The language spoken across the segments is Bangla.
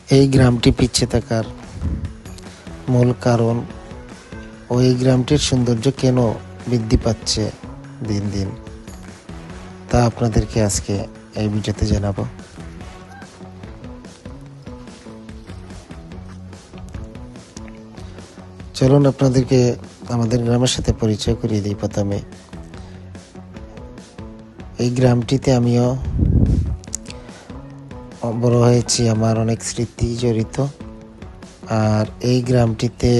এই গ্রামটি পিছিয়ে থাকার মূল কারণ ও এই গ্রামটির সৌন্দর্য কেন বৃদ্ধি পাচ্ছে দিন দিন, তা আপনাদেরকে আজকে এই ভিডিওতে জানাবো। চলুন আপনাদেরকে আমাদের গ্রামের সাথে পরিচয় করিয়ে দিই। প্রথমে এই গ্রামটিতে আমিও বড় হয়েছি, আমার অনেক স্মৃতি জড়িত। আর এই গ্রামটিতে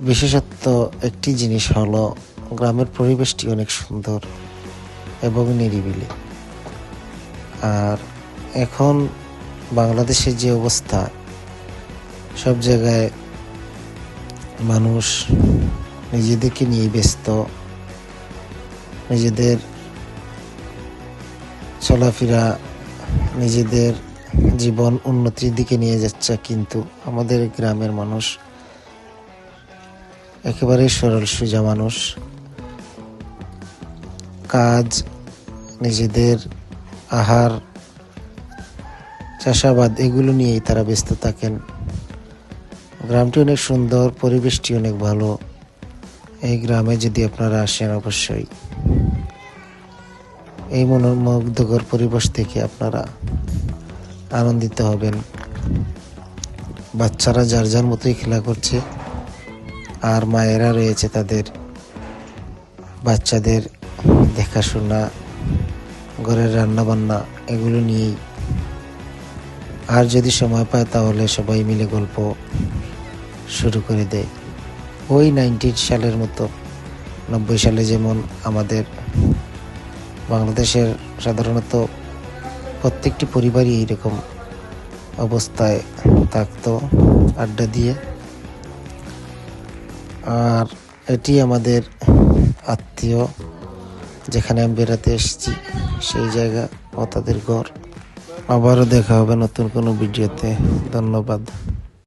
বিশেষত্ব একটি জিনিস হলো গ্রামের পরিবেশটি অনেক সুন্দর এবং নিরিবিলি। আর এখন বাংলাদেশের যে অবস্থা, সব জায়গায় মানুষ নিজেদেরকে নিয়ে ব্যস্ত, নিজেদের চলাফেরা, নিজেদের জীবন উন্নতির দিকে নিয়ে যাচ্ছে, কিন্তু আমাদের গ্রামের মানুষ একেবারে সরল সোজা মানুষ। কাজ, নিজেদের আহার, চাষাবাদ এগুলো নিয়েই তারা ব্যস্ত থাকেন। গ্রামটি অনেক সুন্দর, পরিবেশটি অনেক ভালো। এই গ্রামে যদি আপনারা আসেন, অবশ্যই এই মনোমুগ্ধকর পরিবেশ থেকে আপনারা আনন্দিত হবেন। বাচ্চারা যার যার মতোই খেলা করছে, আর মায়েরা রয়েছে তাদের বাচ্চাদের দেখাশোনা, ঘরের রান্নাবান্না এগুলো নিয়েই। আর যদি সময় পায় তাহলে সবাই মিলে গল্প শুরু করে দেয়। ওই 90 সালের মতো, 90 সালে যেমন আমাদের বাংলাদেশের সাধারণত প্রত্যেকটি পরিবারই এইরকম অবস্থায় থাকতো, আড্ডা দিয়ে। আর এটি আমাদের আত্মীয়, যেখানে আমি বেড়াতে এসেছি সেই জায়গা ও তাদের ঘর। আবারও দেখা হবে নতুন কোনো ভিডিওতে। ধন্যবাদ।